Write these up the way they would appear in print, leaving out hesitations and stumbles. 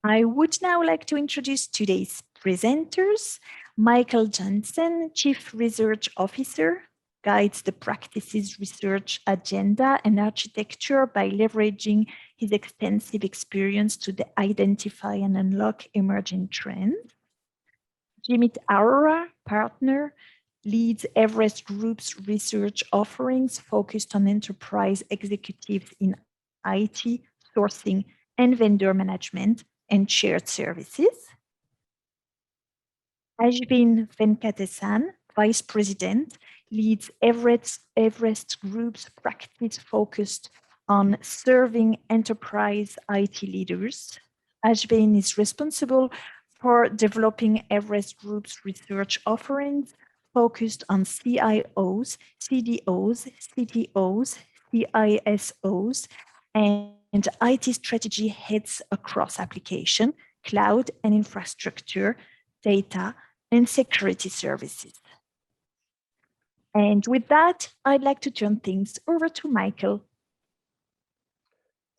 I would now like to introduce today's presenters. Michael Jansen, Chief Research Officer, guides the practice's research agenda and architecture by leveraging his extensive experience to identify and unlock emerging trends. Jimit Arora, partner, leads Everest Group's research offerings focused on enterprise executives in IT, sourcing, and vendor management and shared services. Ashvin Venkatesan, Vice President, leads Everest Group's practice focused on serving enterprise IT leaders. Ashvin is responsible for developing Everest Group's research offerings focused on CIOs, CDOs, CTOs, CISOs, and IT strategy heads across application, cloud and infrastructure, data, and security services. And with that, I'd like to turn things over to Michael.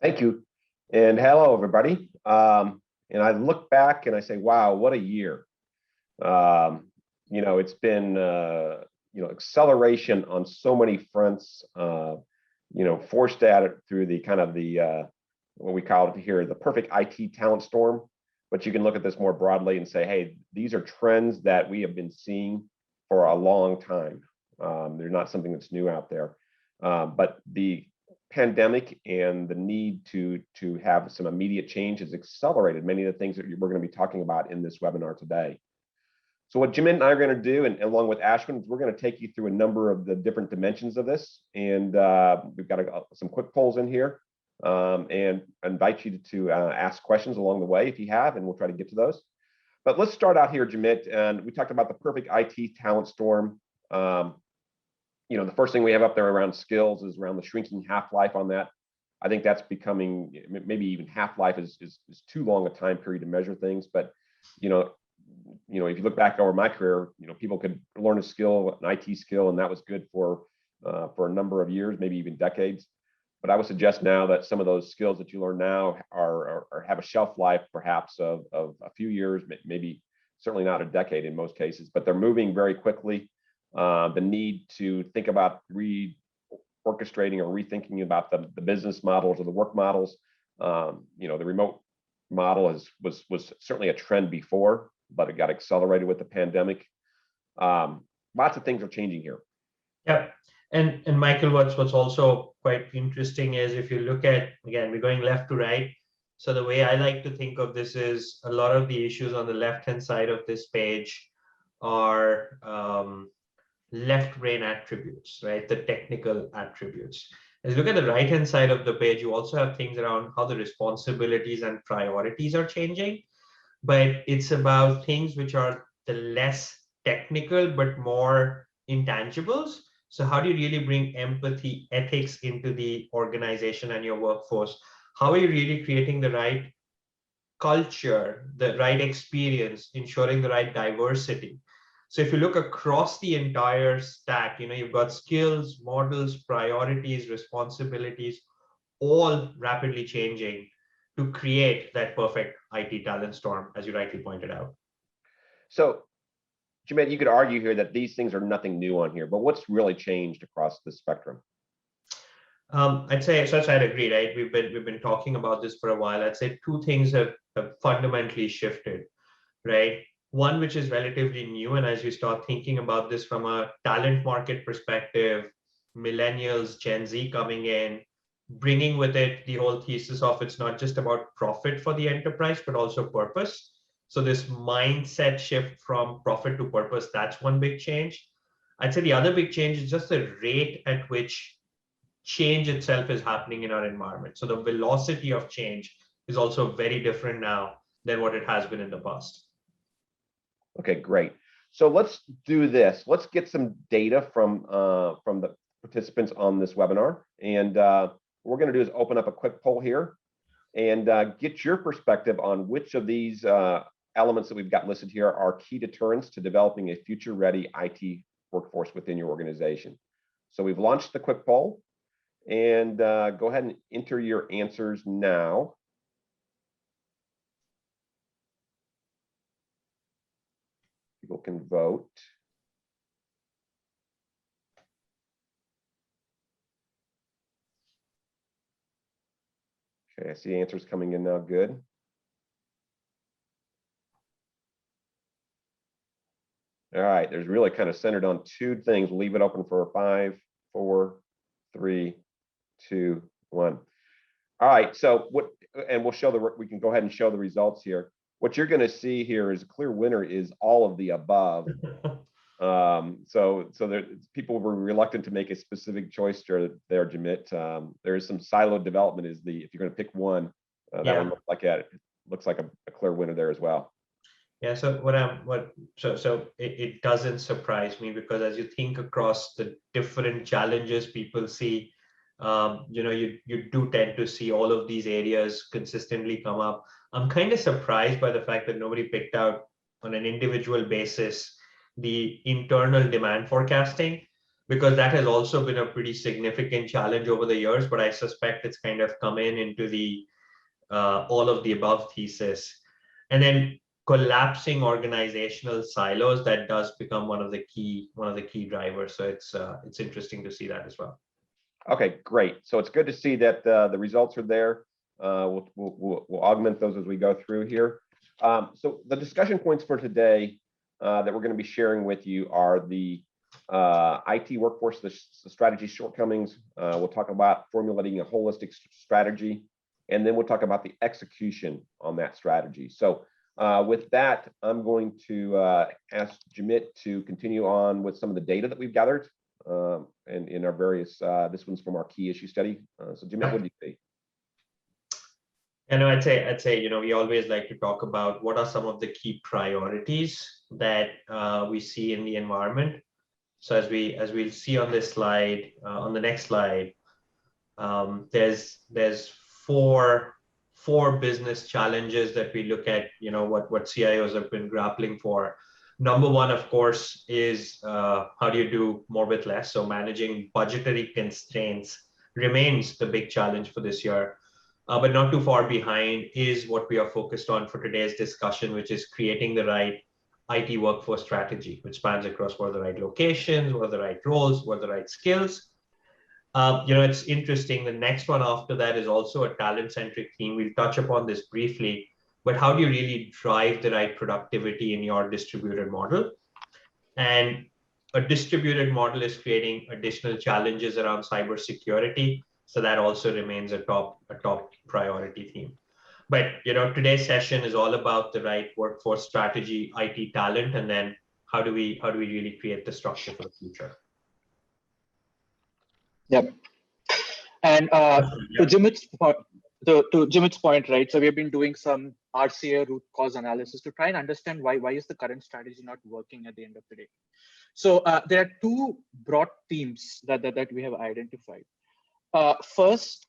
Thank you. And hello, everybody. And I look back and I say, wow, what a year. It's been, acceleration on so many fronts, forced at it through the kind of the, what we call it here, the perfect IT talent storm. But you can look at this more broadly and say, hey, these are trends that we have been seeing for a long time. They're not something that's new out there. But the pandemic and the need to have some immediate change has accelerated many of the things that we're going to be talking about in this webinar today. So what Jimit and I are going to do, and along with Ashwin, we're going to take you through a number of the different dimensions of this. And we've got some quick polls in here. And invite you to ask questions along the way if you have, and we'll try to get to those. But let's start out here, Jimit. And we talked about the perfect IT talent storm. The first thing we have up there around skills is around the shrinking half-life on that. I think that's becoming, maybe even half-life is too long a time period to measure things. But if you look back over my career, people could learn a skill, an IT skill, and that was good for a number of years, maybe even decades. But I would suggest now that some of those skills that you learn now are have a shelf life perhaps of a few years, maybe certainly not a decade in most cases, but they're moving very quickly. The need to think about orchestrating or rethinking about the business models or the work models. The remote model was certainly a trend before, but it got accelerated with the pandemic. Lots of things are changing here. Yeah. And Michael, what's also quite interesting is if you look at, again, we're going left to right. So the way I like to think of this is a lot of the issues on the left-hand side of this page are left brain attributes, right? The technical attributes. As you look at the right-hand side of the page, you also have things around how the responsibilities and priorities are changing. But it's about things which are the less technical, but more intangibles. So how do you really bring empathy, ethics into the organization and your workforce? How are you really creating the right culture, the right experience, ensuring the right diversity? So if you look across the entire stack, you've got skills, models, priorities, responsibilities, all rapidly changing to create that perfect IT talent storm, as you rightly pointed out. So Jimit, you could argue here that these things are nothing new on here, but what's really changed across the spectrum? I'd say, so I'd agree, right? We've been talking about this for a while. I'd say two things have fundamentally shifted, right? One, which is relatively new, and as you start thinking about this from a talent market perspective, millennials, Gen Z coming in, bringing with it the whole thesis of it's not just about profit for the enterprise, but also purpose. So this mindset shift from profit to purpose, that's one big change. I'd say the other big change is just the rate at which change itself is happening in our environment. So the velocity of change is also very different now than what it has been in the past. Okay, great. So let's do this. Let's get some data from the participants on this webinar. And what we're going to do is open up a quick poll here and get your perspective on which of these elements that we've got listed here are key deterrents to developing a future-ready IT workforce within your organization. So we've launched the quick poll, and go ahead and enter your answers now. People can vote. Okay, I see answers coming in now. Good. All right, there's really kind of centered on two things. We'll leave it open for 5, 4, 3, 2, 1. All right, so and we'll show we can go ahead and show the results here. What you're going to see here is a clear winner is all of the above. So people were reluctant to make a specific choice there, Jamit. There is some siloed development if you're going to pick one, that one looks like a clear winner there as well. Yeah, so it doesn't surprise me, because as you think across the different challenges people see, you do tend to see all of these areas consistently come up. I'm kind of surprised by the fact that nobody picked out on an individual basis the internal demand forecasting, because that has also been a pretty significant challenge over the years, but I suspect it's kind of come into the all of the above thesis. And then collapsing organizational silos, that does become one of the key drivers. So it's interesting to see that as well. Okay, great. So it's good to see that the results are there. We'll augment those as we go through here. So the discussion points for today that we're going to be sharing with you are the IT workforce, the strategy shortcomings. We'll talk about formulating a holistic strategy, and then we'll talk about the execution on that strategy. So with that, I'm going to ask Jamit to continue on with some of the data that we've gathered and in our various, this one's from our key issue study. So Jamit, what do you see? And I'd say, we always like to talk about what are some of the key priorities that we see in the environment. So as we'll see on this slide, on the next slide, there's four business challenges that we look at, what CIOs have been grappling for. Number one, of course, is how do you do more with less? So managing budgetary constraints remains the big challenge for this year. But not too far behind is what we are focused on for today's discussion, which is creating the right IT workforce strategy, which spans across what are the right locations, what are the right roles, what are the right skills. It's interesting. The next one after that is also a talent-centric theme. We'll touch upon this briefly, but how do you really drive the right productivity in your distributed model? And a distributed model is creating additional challenges around cybersecurity. So that also remains a top priority theme. But today's session is all about the right workforce strategy, IT talent, and then how do we really create the structure for the future? Yep. And to Jimit's point, right? So we have been doing some RCA root cause analysis to try and understand why is the current strategy not working at the end of the day. So there are two broad themes that we have identified. First,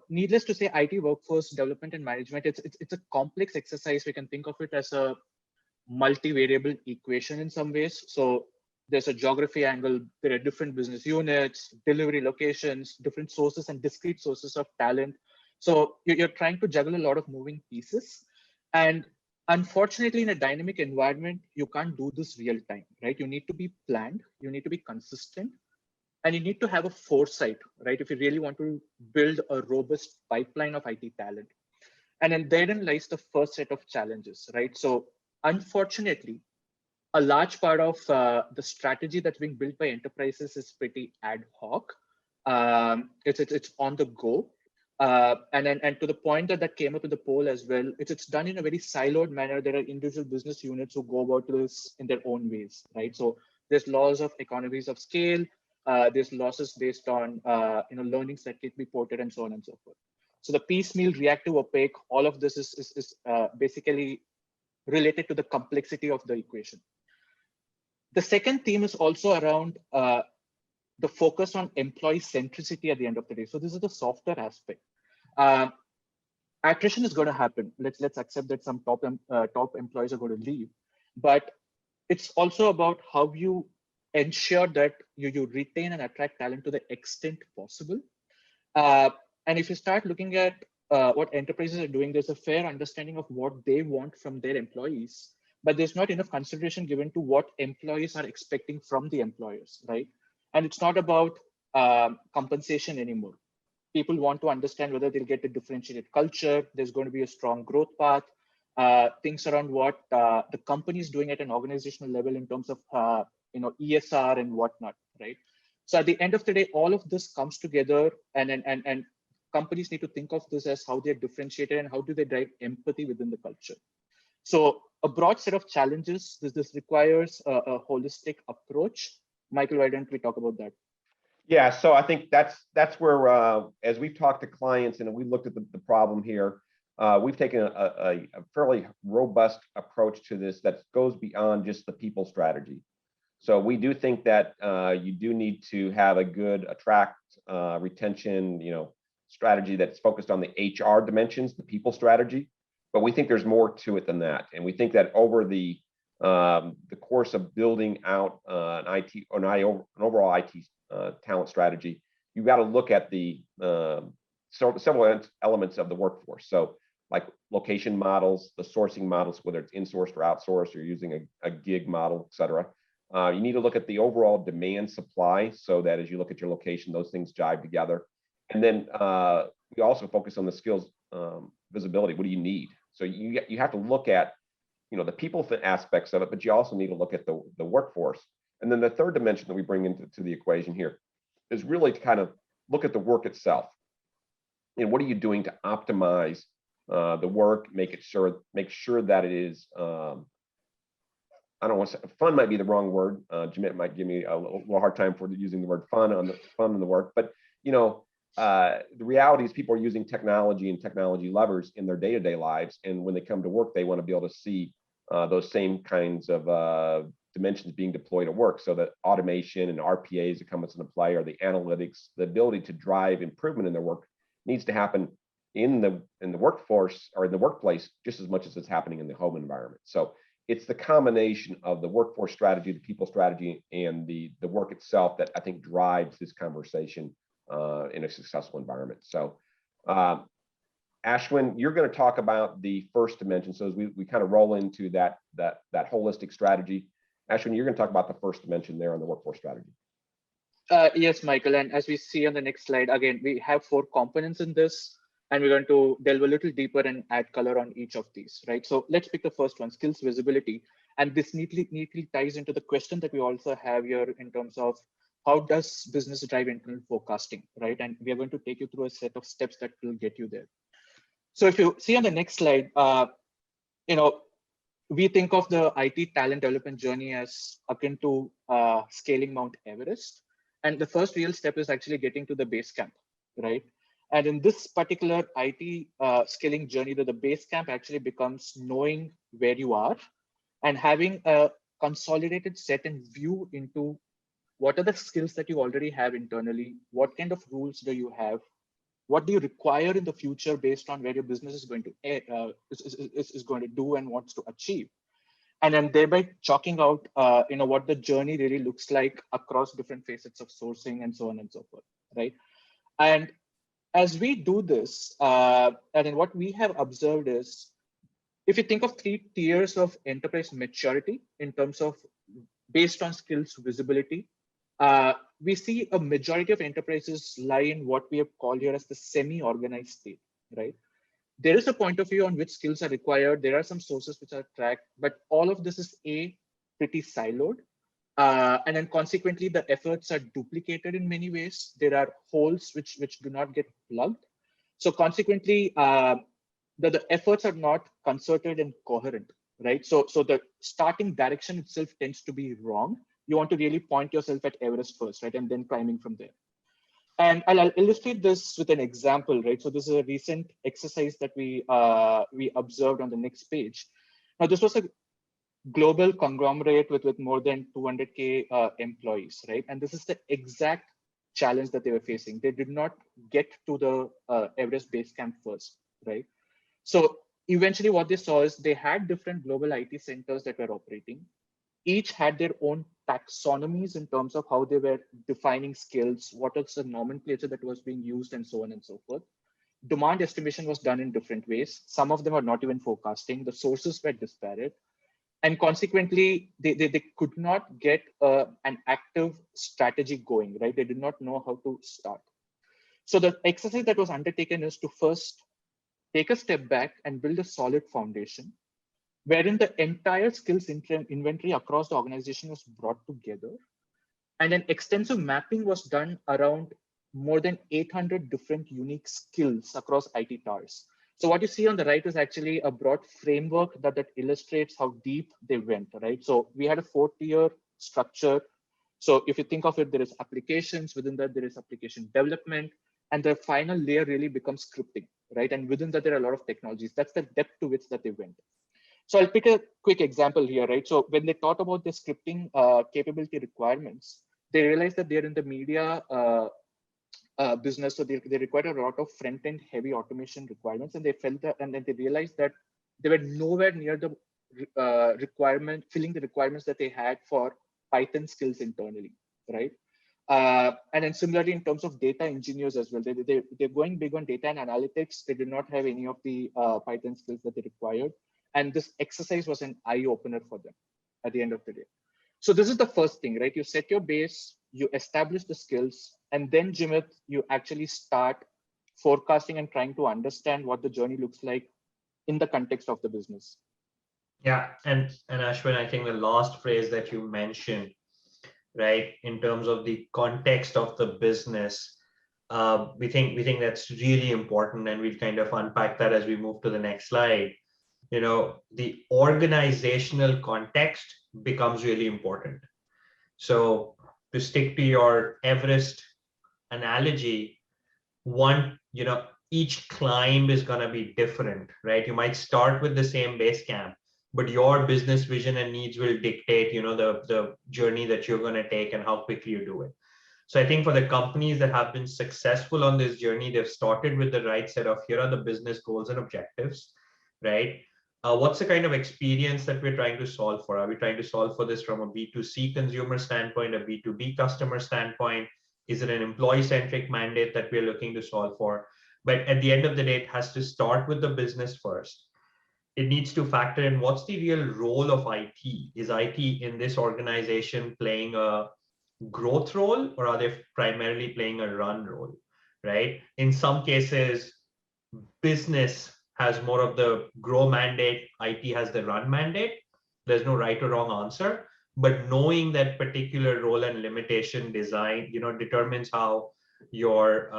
needless to say, IT workforce development and management, it's a complex exercise. We can think of it as a multivariable equation in some ways. So there's a geography angle, there are different business units, delivery locations, different sources and discrete sources of talent. So you're trying to juggle a lot of moving pieces. And unfortunately, in a dynamic environment, you can't do this real time, right? You need to be planned, you need to be consistent, and you need to have a foresight, right? If you really want to build a robust pipeline of IT talent. And then therein lies the first set of challenges, right? So unfortunately, a large part of the strategy that's being built by enterprises is pretty ad hoc. It's on the go. And to the point that came up in the poll as well, it's done in a very siloed manner. There are individual business units who go about this in their own ways, right? So there's laws of economies of scale. There's losses based on learnings that can be ported and so on and so forth. So the piecemeal, reactive, opaque, all of this is basically related to the complexity of the equation. The second theme is also around the focus on employee centricity at the end of the day. So this is the softer aspect. Attrition is going to happen. Let's accept that some top employees are going to leave, but it's also about how you ensure that you retain and attract talent to the extent possible. And if you start looking at what enterprises are doing, there's a fair understanding of what they want from their employees. but there's not enough consideration given to what employees are expecting from the employers, right? And it's not about compensation anymore. People want to understand whether they'll get a differentiated culture, there's going to be a strong growth path, things around what the company is doing at an organizational level in terms of ESR and whatnot, right? So at the end of the day, all of this comes together, and companies need to think of this as how they're differentiated and how do they drive empathy within the culture. So a broad set of challenges. This requires a holistic approach. Michael, why don't we talk about that? Yeah, so I think that's where, as we've talked to clients and we looked at the problem here, we've taken a fairly robust approach to this that goes beyond just the people strategy. So we do think that you do need to have a good attract, retention, strategy that's focused on the HR dimensions, the people strategy. But we think there's more to it than that, and we think that over the course of building out an overall IT talent strategy, you've got to look at the several elements of the workforce. So like location models, the sourcing models, whether it's insourced or outsourced, or using a gig model, et cetera. You need to look at the overall demand supply so that as you look at your location, those things jive together. And then we also focus on the skills visibility. What do you need? So you have to look at the people aspects of it, but you also need to look at the workforce. And then the third dimension that we bring into the equation here is really to kind of look at the work itself. And what are you doing to optimize the work, make sure that it is, I don't want to say fun might be the wrong word. Jamit might give me a little hard time for using the word fun in the work, but the reality is people are using technology and technology levers in their day-to-day lives, and when they come to work, they want to be able to see those same kinds of dimensions being deployed at work. So that automation and RPAs that come into play, or the analytics, the ability to drive improvement in their work needs to happen in the workforce or in the workplace just as much as it's happening in the home environment. So it's the combination of the workforce strategy, the people strategy, and the work itself that I think drives this conversation in a successful environment. So Ashwin, you're going to talk about the first dimension. So as we kind of roll into that holistic strategy, Ashwin, you're going to talk about the first dimension there on the workforce strategy. Yes, Michael. And as we see on the next slide, again, we have 4 components in this, and we're going to delve a little deeper and add color on each of these, right? So let's pick the first one, skills visibility. And this neatly ties into the question that we also have here in terms of how does business drive internal forecasting, right? And we are going to take you through a set of steps that will get you there. So if you see on the next slide, we think of the IT talent development journey as akin to scaling Mount Everest. And the first real step is actually getting to the base camp, right? And in this particular IT skilling journey, the base camp actually becomes knowing where you are and having a consolidated set and view into what are the skills that you already have internally, what kind of rules do you have, what do you require in the future based on where your business is going to is going to do and wants to achieve, and then thereby chalking out what the journey really looks like across different facets of sourcing and so on and so forth, right? And as we do this, and then what we have observed is, if you think of 3 tiers of enterprise maturity in terms of based on skills visibility, we see a majority of enterprises lie in what we have called here as the semi-organized state, right? There is a point of view on which skills are required. There are some sources which are tracked, but all of this is pretty siloed. And then consequently, the efforts are duplicated in many ways. There are holes which do not get plugged. So consequently, the efforts are not concerted and coherent, right? So the starting direction itself tends to be wrong. You want to really point yourself at Everest first, right? And then climbing from there. And I'll illustrate this with an example, right? So this is a recent exercise that we observed on the next page. Now, this was a global conglomerate with more than 200K employees, right? And this is the exact challenge that they were facing. They did not get to the Everest base camp first, right? So eventually what they saw is they had different global IT centers that were operating. Each had their own taxonomies in terms of how they were defining skills, what was the nomenclature that was being used, and so on and so forth. Demand estimation was done in different ways. Some of them are not even forecasting. The sources were disparate. And consequently, they could not get an active strategy going, right? They did not know how to start. So the exercise that was undertaken is to first take a step back and build a solid foundation, wherein the entire skills inventory across the organization was brought together. And an extensive mapping was done around more than 800 different unique skills across IT towers. So what you see on the right is actually a broad framework that illustrates how deep they went, right? So we had a 4-tier structure. So if you think of it, there is applications, within that there is application development, and the final layer really becomes scripting, right? And within that, there are a lot of technologies. That's the depth to which that they went. So I'll pick a quick example here, right? So when they thought about the scripting capability requirements, they realized that they're in the media business, so they required a lot of front-end heavy automation requirements, and they felt that, and then they realized that they were nowhere near the filling the requirements that they had for Python skills internally, right? And then similarly, in terms of data engineers as well, they're going big on data and analytics. They did not have any of the Python skills that they required. And this exercise was an eye-opener for them at the end of the day. So this is the first thing, right? You set your base, you establish the skills, and then, Jimit, you actually start forecasting and trying to understand what the journey looks like in the context of the business. Yeah, and Ashwin, I think the last phrase that you mentioned, right, in terms of the context of the business, we think that's really important, and we'll kind of unpack that as we move to the next slide. You know, the organizational context becomes really important. So to stick to your Everest analogy, each climb is going to be different, right? You might start with the same base camp, but your business vision and needs will dictate, the journey that you're going to take and how quickly you do it. So I think for the companies that have been successful on this journey, they've started with the right set of, here are the business goals and objectives, right? What's the kind of experience that we're trying to solve for? Are we trying to solve for this from a B2C consumer standpoint, a B2B customer standpoint? Is it an employee-centric mandate that we're looking to solve for? But at the end of the day, it has to start with the business first. It needs to factor in what's the real role of IT. Is IT in this organization playing a growth role, or are they primarily playing a run role, right? In some cases, business has more of the grow mandate, IT has the run mandate. There's no right or wrong answer, but knowing that particular role and limitation design, determines how your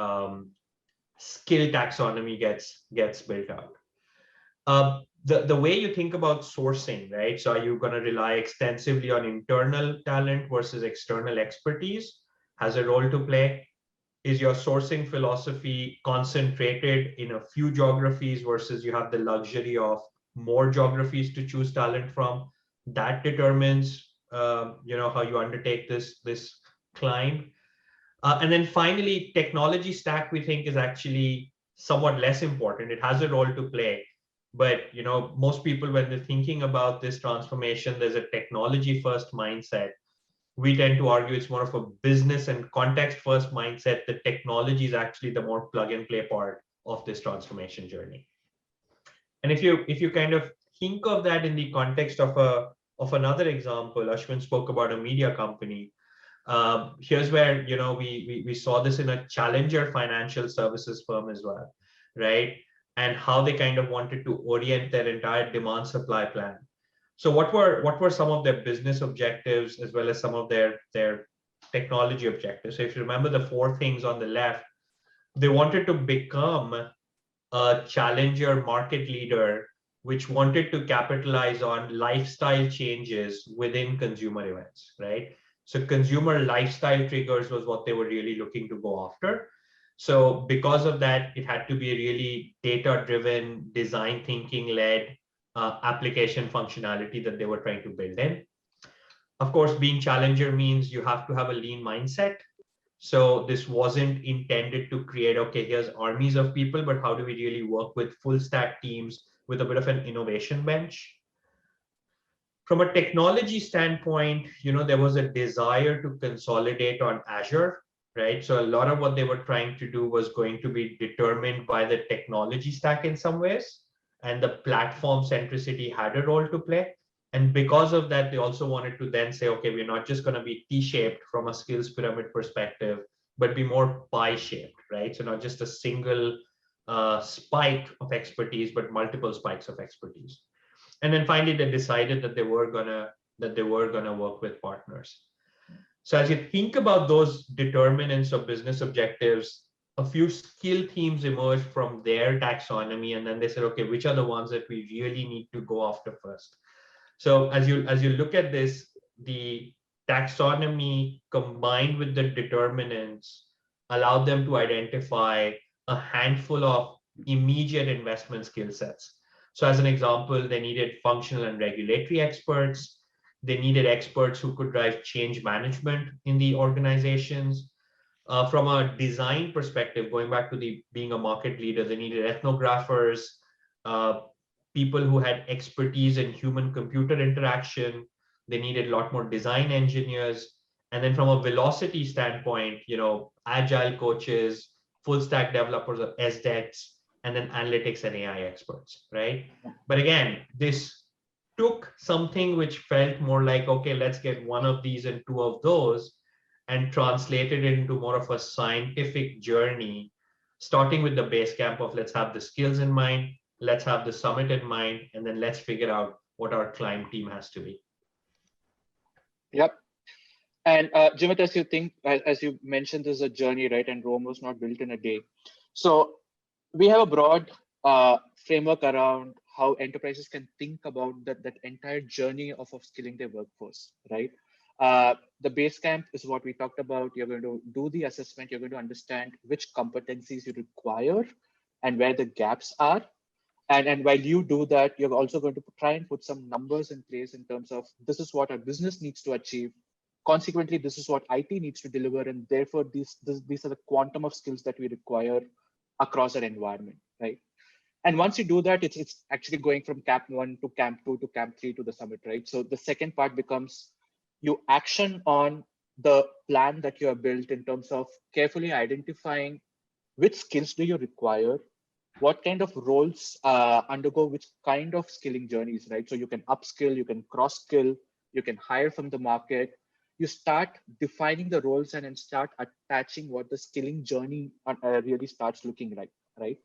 skill taxonomy gets built out. The way you think about sourcing, right? So are you going to rely extensively on internal talent versus external expertise? Has a role to play. Is your sourcing philosophy concentrated in a few geographies versus you have the luxury of more geographies to choose talent from? That determines, how you undertake this climb. And then finally, technology stack, we think, is actually somewhat less important. It has a role to play, but most people, when they're thinking about this transformation, there's a technology first mindset. We tend to argue it's more of a business and context first mindset. The technology is actually the more plug and play part of this transformation journey. And if you kind of think of that in the context of another example, Ashwin spoke about a media company. Here's where we saw this in a challenger financial services firm as well, right? And how they kind of wanted to orient their entire demand supply plan. So what were some of their business objectives as well as some of their technology objectives? So if you remember the 4 things on the left, they wanted to become a challenger market leader, which wanted to capitalize on lifestyle changes within consumer events, right? So consumer lifestyle triggers was what they were really looking to go after. So because of that, it had to be a really data-driven, design thinking-led application functionality that they were trying to build in. Of course, being challenger means you have to have a lean mindset. So this wasn't intended to create, okay, here's armies of people, but how do we really work with full stack teams with a bit of an innovation bench? From a technology standpoint, there was a desire to consolidate on Azure, right? So a lot of what they were trying to do was going to be determined by the technology stack in some ways, and the platform centricity had a role to play. And because of that, they also wanted to then say, okay, we're not just going to be T-shaped from a skills pyramid perspective, but be more pie-shaped, right? So not just a single spike of expertise, but multiple spikes of expertise. And then finally, they decided that they were gonna work with partners. So as you think about those determinants of business objectives, a few skill themes emerged from their taxonomy, and then they said, okay, which are the ones that we really need to go after first? So as you look at this, the taxonomy combined with the determinants allowed them to identify a handful of immediate investment skill sets. So as an example, they needed functional and regulatory experts. They needed experts who could drive change management in the organizations. From a design perspective, going back to being a market leader, they needed ethnographers, uh, people who had expertise in human computer interaction. They needed a lot more design engineers. And then from a velocity standpoint, agile coaches, full stack developers of SDEX, and then analytics and AI experts, right? But again, this took something which felt more like, okay, let's get one of these and two of those, and translated it into more of a scientific journey, starting with the base camp of let's have the skills in mind, let's have the summit in mind, and then let's figure out what our climb team has to be. Yep. And Jimit, as you mentioned, this is a journey, right? And Rome was not built in a day. So we have a broad framework around how enterprises can think about that entire journey of upskilling their workforce, right? The base camp is what we talked about. You're going to do the assessment. You're going to understand which competencies you require and where the gaps are. And while you do that, you're also going to try and put some numbers in place in terms of this is what our business needs to achieve. Consequently, this is what IT needs to deliver. And therefore, these are the quantum of skills that we require across our environment, right? And once you do that, it's actually going from camp 1 to camp 2 to camp 3 to the summit, right? So the second part becomes you action on the plan that you have built in terms of carefully identifying which skills do you require, what kind of roles undergo which kind of skilling journeys, right? So you can upskill, you can cross skill, you can hire from the market. You start defining the roles and then start attaching what the skilling journey really starts looking like, right?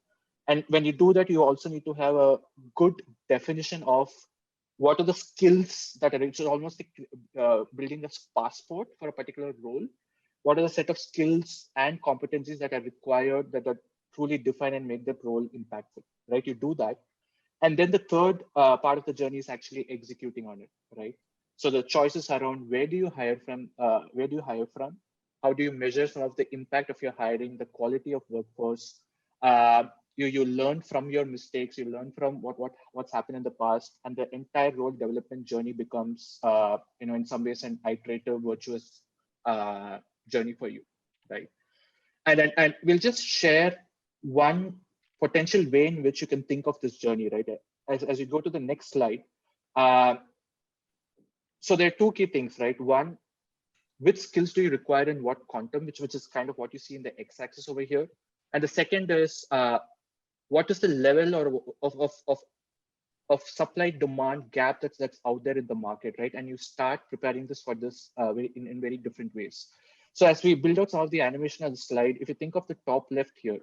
And when you do that, you also need to have a good definition of what are the skills that are, it's almost like building a passport for a particular role. What are the set of skills and competencies that are required that are truly define and make that role impactful, right? You do that. And then the third part of the journey is actually executing on it, right? So the choices around where do you hire from, how do you measure some of the impact of your hiring, the quality of workforce, you learn from your mistakes, you learn from what's happened in the past, and the entire role development journey becomes, in some ways an iterative, virtuous journey for you, right? And we'll just share one potential way in which you can think of this journey, right? As you go to the next slide. So there are two key things, right? One, which skills do you require in what quantum, which is kind of what you see in the x-axis over here. And the second is, what is the level of supply demand gap that's out there in the market, right? And you start preparing this for this in very different ways. So as we build out some of the animation on the slide, if you think of the top left here,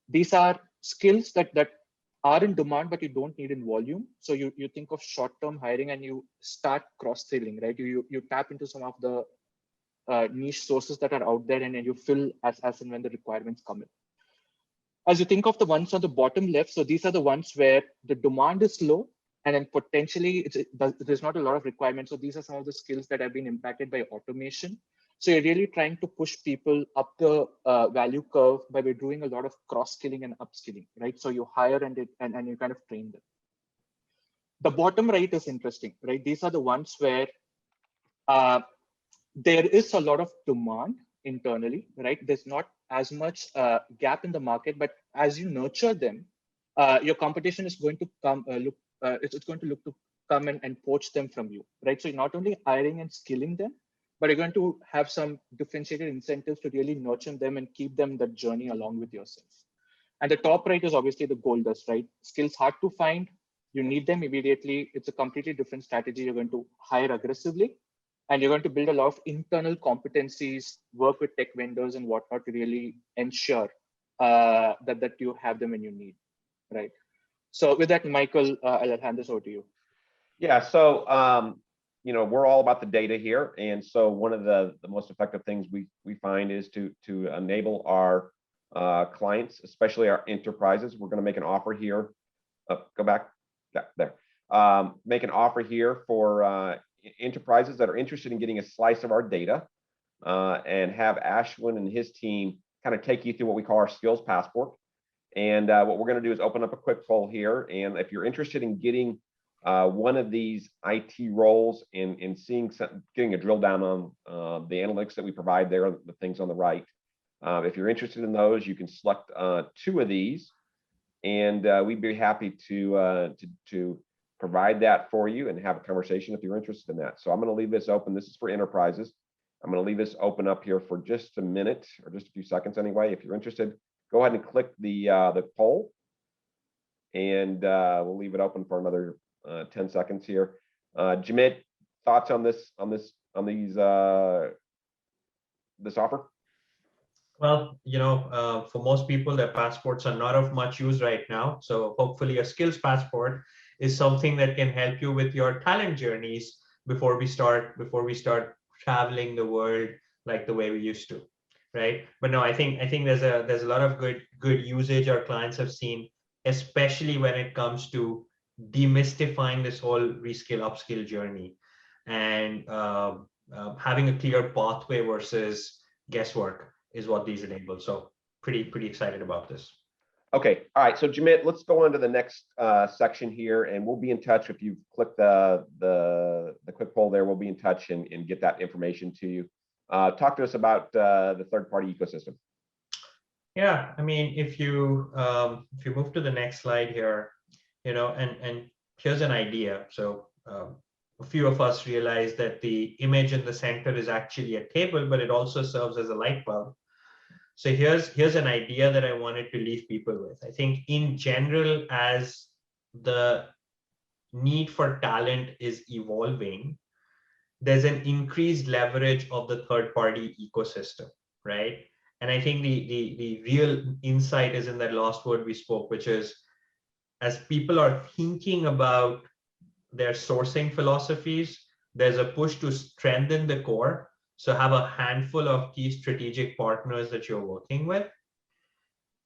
these are skills that are in demand, but you don't need in volume. So you think of short-term hiring and you start cross-selling, right? You tap into some of the niche sources that are out there and you fill as and when the requirements come in. As you think of the ones on the bottom left, so these are the ones where the demand is low and then potentially there's not a lot of requirements. So these are some of the skills that have been impacted by automation. So you're really trying to push people up the value curve by doing a lot of cross-skilling and upskilling, right? So you hire and you kind of train them. The bottom right is interesting, right? These are the ones where there is a lot of demand internally, right? There's not as much gap in the market, but as you nurture them, your competition is going to come it's going to look to come and poach them from you, right? So you're not only hiring and skilling them, but you're going to have some differentiated incentives to really nurture them and keep them that journey along with yourself. And the top right is obviously the gold dust, right? Skills hard to find, you need them immediately. It's a completely different strategy. You're going to hire aggressively, and you're going to build a lot of internal competencies, work with tech vendors and whatnot to really ensure that you have them when you need, right? So with that, Michael, I'll hand this over to you. Yeah, so we're all about the data here, and so one of the most effective things we find is to enable our clients, especially our enterprises. We're going to make an offer here. Go back. Yeah, there. Make an offer here for enterprises that are interested in getting a slice of our data, and have Ashwin and his team kind of take you through what we call our skills passport. And what we're going to do is open up a quick poll here. And if you're interested in getting one of these IT roles and getting a drill down on the analytics that we provide there, the things on the right, if you're interested in those, you can select 2 of these, and we'd be happy to provide that for you and have a conversation if you're interested in that. So I'm going to leave this open. This is for enterprises. I'm going to leave this open up here for just a minute, or just a few seconds anyway. If you're interested, go ahead and click the poll, and we'll leave it open for another 10 seconds here. Jamit, thoughts on this offer? Well, for most people, their passports are not of much use right now. So hopefully a skills passport is something that can help you with your talent journeys before we start traveling the world like the way we used to, right? But no, I think there's a lot of good usage our clients have seen, especially when it comes to demystifying this whole reskill upskill journey, and having a clear pathway versus guesswork is what these enable. So pretty excited about this. Okay, all right. So Jamit, let's go on to the next section here, and we'll be in touch. If you click the quick poll there, we'll be in touch and get that information to you. Talk to us about the third-party ecosystem. Yeah, I mean, if you move to the next slide here, and here's an idea. So a few of us realize that the image in the center is actually a table, but it also serves as a light bulb. So here's an idea that I wanted to leave people with. I think in general, as the need for talent is evolving, there's an increased leverage of the third-party ecosystem, right? And I think the real insight is in that last word we spoke, which is, as people are thinking about their sourcing philosophies, there's a push to strengthen the core. So have a handful of key strategic partners that you're working with.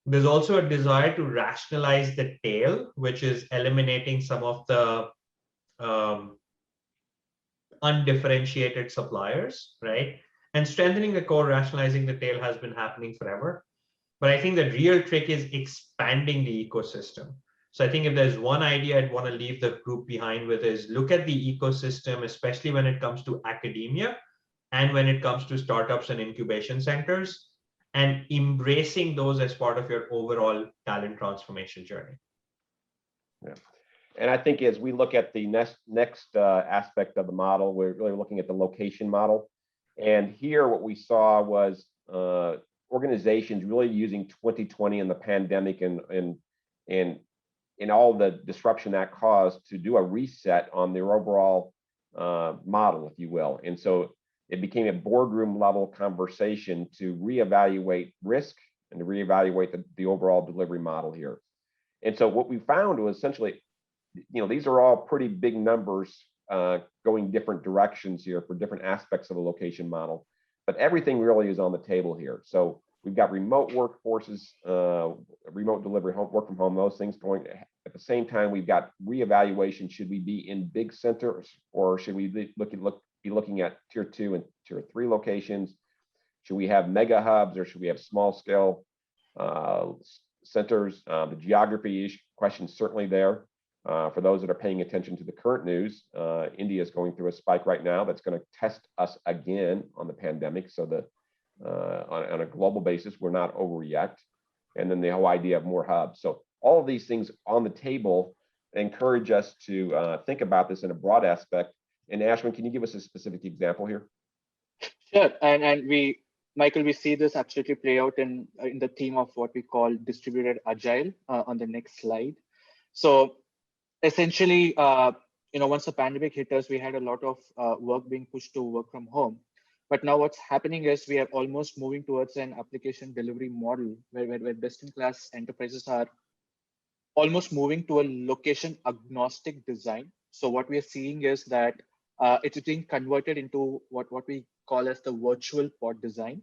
There's also a desire to rationalize the tail, which is eliminating some of the undifferentiated suppliers, right? And strengthening the core, rationalizing the tail has been happening forever. But I think the real trick is expanding the ecosystem. So I think if there's one idea I'd want to leave the group behind with is look at the ecosystem, especially when it comes to academia and when it comes to startups and incubation centers, and embracing those as part of your overall talent transformation journey. Yeah. And I think as we look at the next aspect of the model, we're really looking at the location model. And here what we saw was organizations really using 2020 and the pandemic and all the disruption that caused to do a reset on their overall model, if you will. And so it became a boardroom level conversation to reevaluate risk and to reevaluate the overall delivery model here. And so what we found was essentially, these are all pretty big numbers going different directions here for different aspects of the location model, but everything really is on the table here. So we've got remote workforces, remote delivery, work from home, those things going. At the same time, we've got reevaluation. Should we be in big centers, or should we be looking at tier 2 and tier 3 locations? Should we have mega hubs, or should we have small scale centers? The geography question is certainly there. For those that are paying attention to the current news, India is going through a spike right now that's going to test us again on the pandemic. So that on a global basis, we're not over yet. And then the whole idea of more hubs. So all of these things on the table encourage us to think about this in a broad aspect. And Ashwin, can you give us a specific example here? Sure, and Michael, we see this absolutely play out in the theme of what we call distributed agile on the next slide. So essentially, once the pandemic hit us, we had a lot of work being pushed to work from home. But now what's happening is we are almost moving towards an application delivery model where best-in-class enterprises are almost moving to a location agnostic design. So what we are seeing is that it's being converted into what we call as the virtual pod design.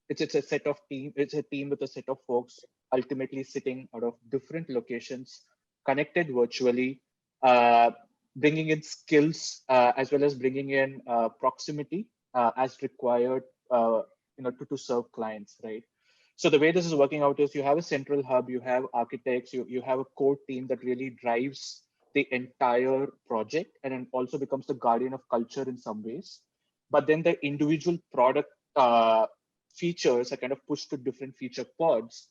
It's a set of team. It's a team with a set of folks ultimately sitting out of different locations, connected virtually, bringing in skills as well as bringing in proximity as required, to serve clients, right? So the way this is working out is you have a central hub, you have architects, you have a core team that really drives the entire project and then also becomes the guardian of culture in some ways. But then the individual product features are kind of pushed to different feature pods,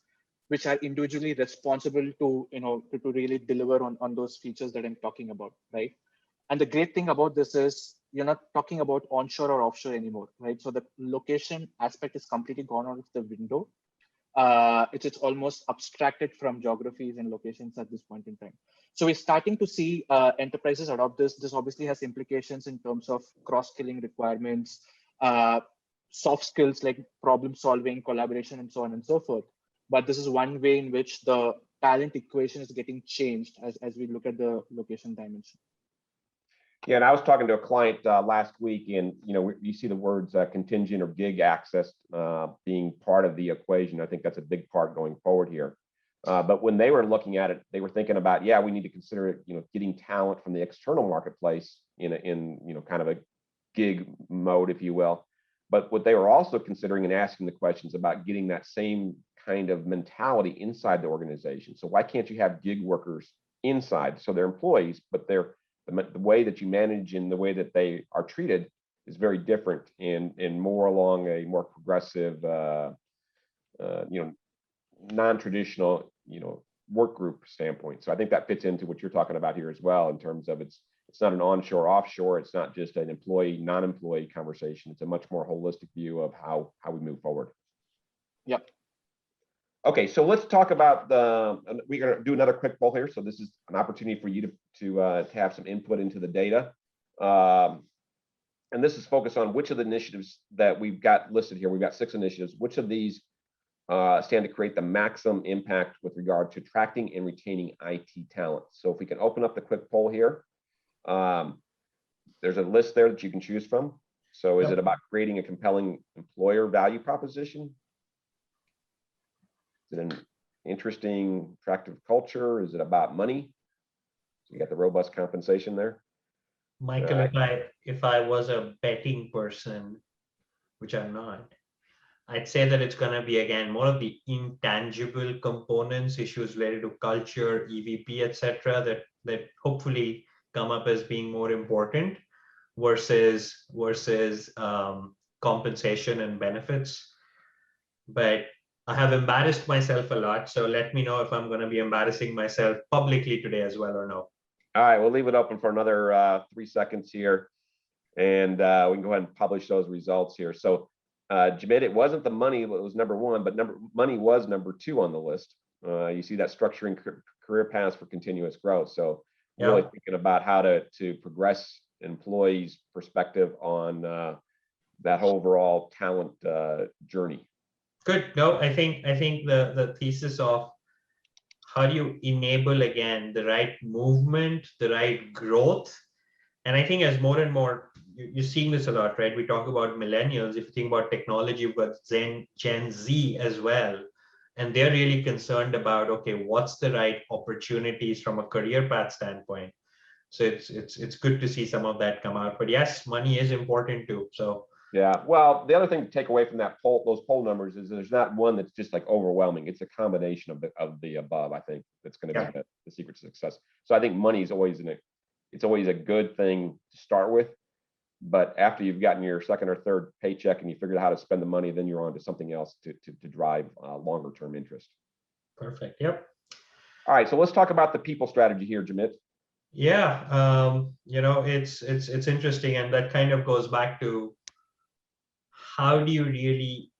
which are individually responsible to, to really deliver on those features that I'm talking about, right? And the great thing about this is you're not talking about onshore or offshore anymore, right? So the location aspect is completely gone out of the window. It's almost abstracted from geographies and locations at this point in time. So we're starting to see enterprises adopt this. This obviously has implications in terms of cross-skilling requirements, soft skills like problem solving, collaboration, and so on and so forth. But this is one way in which the talent equation is getting changed as we look at the location dimension. Yeah, and I was talking to a client last week, and you see the words contingent or gig access being part of the equation. I think that's a big part going forward here. But when they were looking at it, they were thinking about, yeah, we need to consider getting talent from the external marketplace in kind of a gig mode, if you will. But what they were also considering and asking the questions about getting that same kind of mentality inside the organization. So why can't you have gig workers inside? So they're employees, but the way that you manage and the way that they are treated is very different and more along a more progressive, non-traditional, work group standpoint. So I think that fits into what you're talking about here as well, in terms of it's not an onshore, offshore. It's not just an employee, non-employee conversation. It's a much more holistic view of how we move forward. Yep. Okay, so let's talk about we're going to do another quick poll here. So this is an opportunity for you to have some input into the data. And this is focused on which of the initiatives that we've got listed here. We've got 6 initiatives. Which of these stand to create the maximum impact with regard to attracting and retaining IT talent? So if we can open up the quick poll here, there's a list there that you can choose from. So is it about creating a compelling employer value proposition? Is it an interesting, attractive culture? Is it about money? So you got the robust compensation there. Michael, if I was a betting person, which I'm not, I'd say that it's going to be, again, more of the intangible components, issues related to culture, EVP, etc., that hopefully come up as being more important versus compensation and benefits. But I have embarrassed myself a lot, so let me know if I'm going to be embarrassing myself publicly today as well or no. All right, we'll leave it open for another 3 seconds here, and we can go ahead and publish those results here. So, Jamit, it wasn't the money that was number 1, but money was number 2 on the list. You see that structuring career paths for continuous growth. So, really thinking about how to progress employees' perspective on that overall talent journey. Good. No, I think the thesis of how do you enable, again, the right movement, the right growth. And I think as more and more, you're seeing this a lot, right? We talk about millennials. If you think about technology, we've got Gen Z as well. And they're really concerned about, okay, what's the right opportunities from a career path standpoint? So it's good to see some of that come out. But yes, money is important too. So yeah, well, the other thing to take away from that those poll numbers is there's not one that's just like overwhelming. It's a combination of the above. I think that's going to be the secret to success. So I think money is always it's always a good thing to start with, but after you've gotten your second or third paycheck and you figured out how to spend the money, then you're on to something else to drive longer term interest. Perfect. Yep. All right, so let's talk about the people strategy here, Jamit. Yeah, it's interesting, and that kind of goes back to how do you really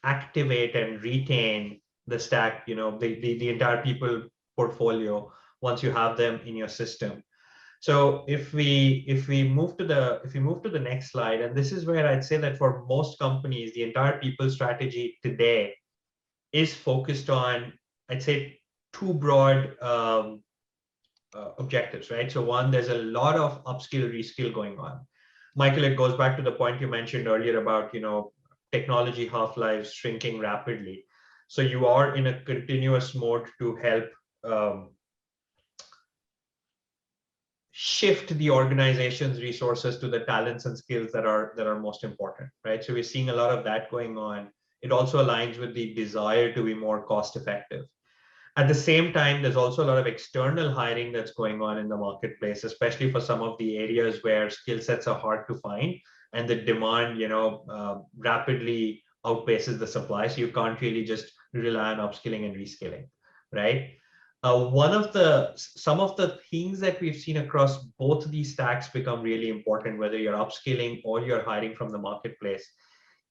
activate and retain the stack, the entire people portfolio once you have them in your system. So if we move to the next slide, and this is where I'd say that for most companies, the entire people strategy today is focused on, I'd say, two broad objectives, right? So one, there's a lot of upskill, reskill going on. Michael, it goes back to the point you mentioned earlier about, technology half-lives shrinking rapidly. So you are in a continuous mode to help shift the organization's resources to the talents and skills that are most important, right? So we're seeing a lot of that going on. It also aligns with the desire to be more cost effective. At the same time, there's also a lot of external hiring that's going on in the marketplace, especially for some of the areas where skill sets are hard to find and the demand, rapidly outpaces the supply. So you can't really just rely on upskilling and reskilling, right? Some of the things that we've seen across both of these stacks become really important, whether you're upskilling or you're hiring from the marketplace,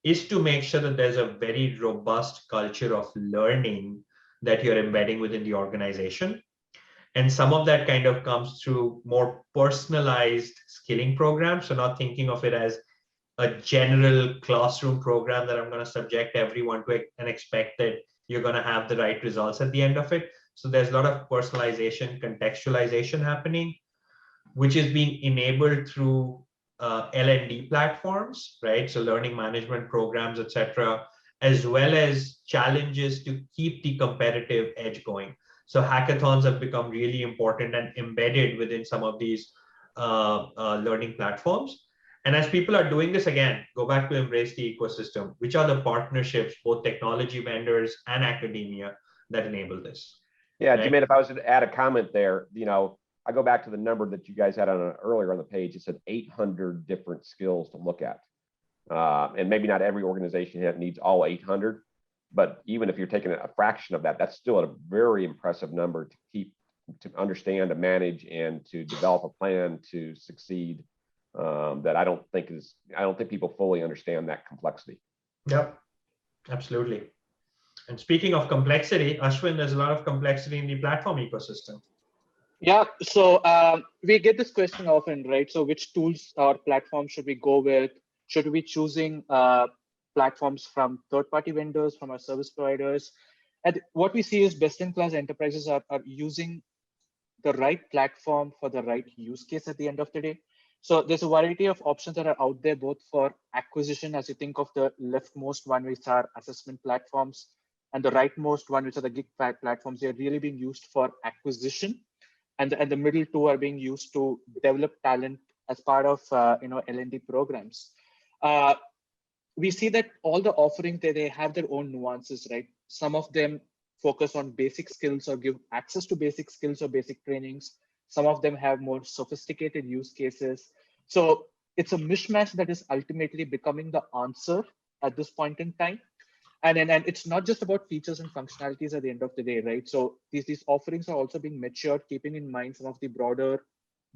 is to make sure that there's a very robust culture of learning that you're embedding within the organization. And some of that kind of comes through more personalized skilling programs. So not thinking of it as a general classroom program that I'm going to subject everyone to and expect that you're going to have the right results at the end of it. So there's a lot of personalization, contextualization happening, which is being enabled through L&D platforms, right? So learning management programs, etc., as well as challenges to keep the competitive edge going. So hackathons have become really important and embedded within some of these learning platforms. And as people are doing this, again, go back to embrace the ecosystem, which are the partnerships, both technology vendors and academia, that enable this. Yeah, right? Jimit, if I was to add a comment there, I go back to the number that you guys had earlier on the page. It said 800 different skills to look at. And maybe not every organization needs all 800, but even if you're taking a fraction of that, that's still a very impressive number to understand, to manage, and to develop a plan to succeed. That I don't think people fully understand that complexity. Yep, absolutely. And speaking of complexity, Ashwin, there's a lot of complexity in the platform ecosystem. Yeah, so we get this question often, right? So which tools or platforms should we go with? Should we be choosing platforms from third-party vendors, from our service providers? And what we see is best-in-class enterprises are using the right platform for the right use case at the end of the day. So there's a variety of options that are out there, both for acquisition, as you think of the leftmost one, which are assessment platforms, and the rightmost one, which are the gig platforms. They're really being used for acquisition, and the middle two are being used to develop talent as part of L&D programs. We see that all the offerings, they have their own nuances, right? Some of them focus on basic skills or give access to basic skills or basic trainings. Some of them have more sophisticated use cases. So it's a mishmash that is ultimately becoming the answer at this point in time. And it's not just about features and functionalities at the end of the day, right? So these offerings are also being matured, keeping in mind some of the broader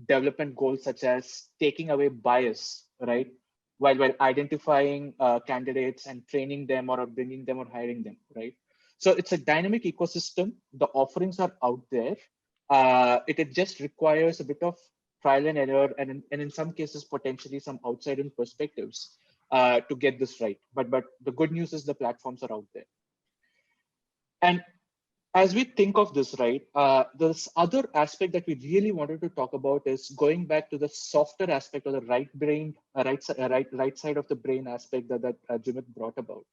development goals, such as taking away bias, right? While identifying candidates and training them or bringing them or hiring them, right? So it's a dynamic ecosystem. The offerings are out there. It just requires a bit of trial and error, and in some cases, potentially some outside-in perspectives to get this right. But the good news is the platforms are out there. And as we think of this, right, this other aspect that we really wanted to talk about is going back to the softer aspect, or the right side of the brain aspect that Jimit brought about.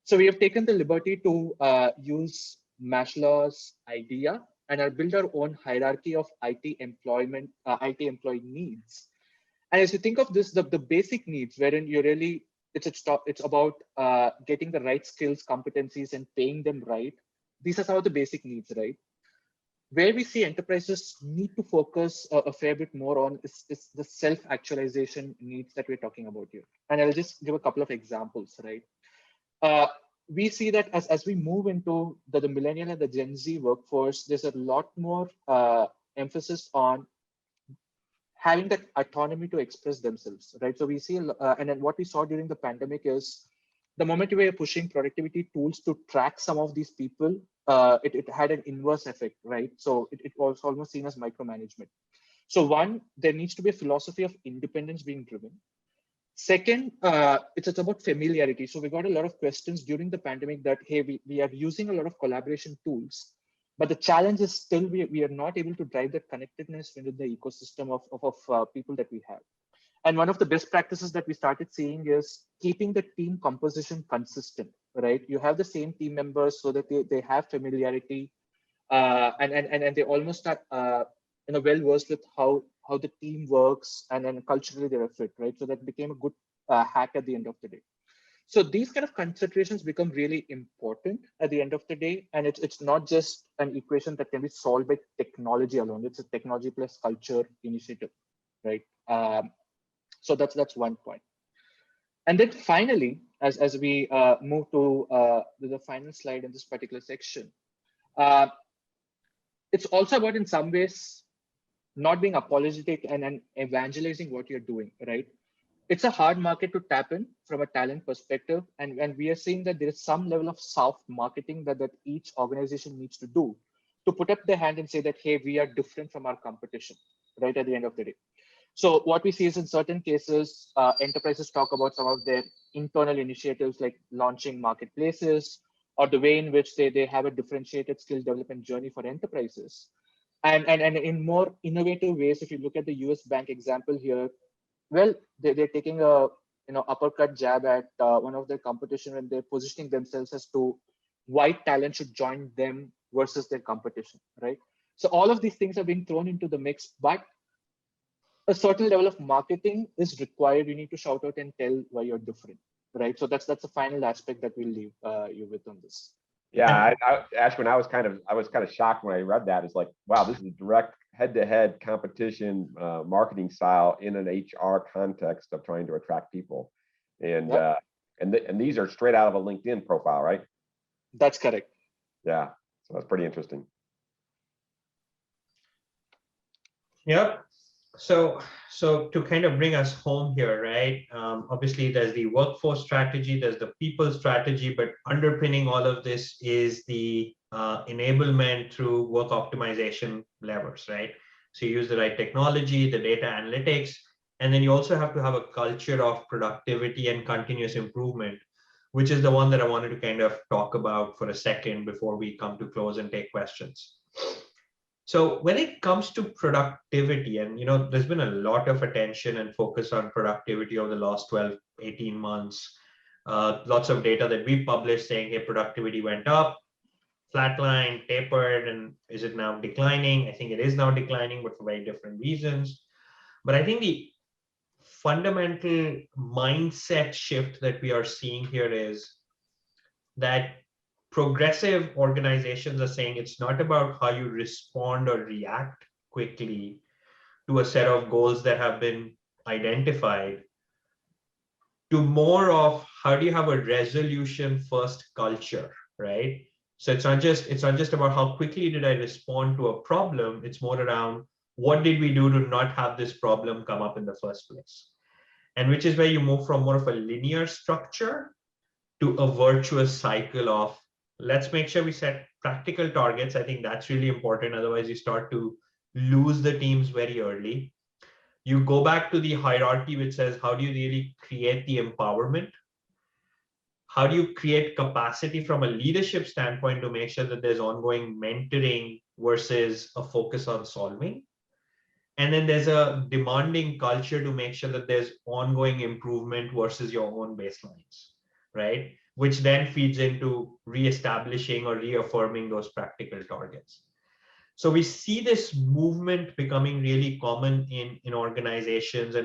So we have taken the liberty to use Maslow's idea and build our own hierarchy of IT employee needs. And as you think of this, the basic needs, wherein you really, it's about getting the right skills, competencies, and paying them right. These are some of the basic needs, right? Where we see enterprises need to focus a fair bit more on is the self-actualization needs that we're talking about here. And I'll just give a couple of examples, right? We see that as we move into the millennial and the Gen Z workforce, there's a lot more emphasis on having that autonomy to express themselves, right? So we see, and then what we saw during the pandemic is the moment we were pushing productivity tools to track some of these people, it had an inverse effect, right? So it was almost seen as micromanagement. So one, there needs to be a philosophy of independence being driven. Second, it's about familiarity. So we got a lot of questions during the pandemic that, hey, we are using a lot of collaboration tools, but the challenge is still we are not able to drive that connectedness within the ecosystem of people that we have. And one of the best practices that we started seeing is keeping the team composition consistent, right? You have the same team members so that they have familiarity, and they almost start well versed with how the team works, and then culturally they're a fit, right? So that became a good hack at the end of the day. So these kind of considerations become really important at the end of the day, and it's not just an equation that can be solved by technology alone. It's a technology plus culture initiative, right? So that's one point. And then finally, as we move to the final slide in this particular section, it's also about, in some ways, not being apologetic and evangelizing what you're doing, right? It's a hard market to tap in from a talent perspective. And we are seeing that there is some level of soft marketing that each organization needs to do to put up their hand and say that, hey, we are different from our competition, right, at the end of the day. So what we see is, in certain cases, enterprises talk about some of their internal initiatives like launching marketplaces, or the way in which they have a differentiated skill development journey for enterprises. And in more innovative ways, if you look at the US bank example here, well, they're taking a uppercut jab at one of their competition, and they're positioning themselves as to why talent should join them versus their competition, right? So all of these things are being thrown into the mix, but a certain level of marketing is required. You need to shout out and tell why you're different, right? So that's the final aspect that we'll leave you with on this. Yeah, Ashwin, I was kind of shocked when I read that. It's like, wow, this is a direct head-to-head competition marketing style in an HR context of trying to attract people, and Yep. And these are straight out of a LinkedIn profile, right? That's correct. Yeah, so that's pretty interesting. Yep. So to kind of bring us home here, right? Obviously, there's the workforce strategy, there's the people strategy, but underpinning all of this is the enablement through work optimization levers, right? So you use the right technology, the data analytics, and then you also have to have a culture of productivity and continuous improvement, which is the one that I wanted to kind of talk about for a second before we come to close and take questions. So when it comes to productivity, and there's been a lot of attention and focus on productivity over the last 12, 18 months. Lots of data that we published saying, hey, productivity went up, flatlined, tapered, and is it now declining? I think it is now declining, but for very different reasons. But I think the fundamental mindset shift that we are seeing here is that progressive organizations are saying it's not about how you respond or react quickly to a set of goals that have been identified, to more of how do you have a resolution first culture, right? So it's not just about how quickly did I respond to a problem. It's more around what did we do to not have this problem come up in the first place, and which is where you move from more of a linear structure to a virtuous cycle of let's make sure we set practical targets. I think that's really important. Otherwise, you start to lose the teams very early. You go back to the hierarchy, which says, how do you really create the empowerment? How do you create capacity from a leadership standpoint to make sure that there's ongoing mentoring versus a focus on solving? And then there's a demanding culture to make sure that there's ongoing improvement versus your own baselines, right? Which then feeds into reestablishing or reaffirming those practical targets. So we see this movement becoming really common in organizations, and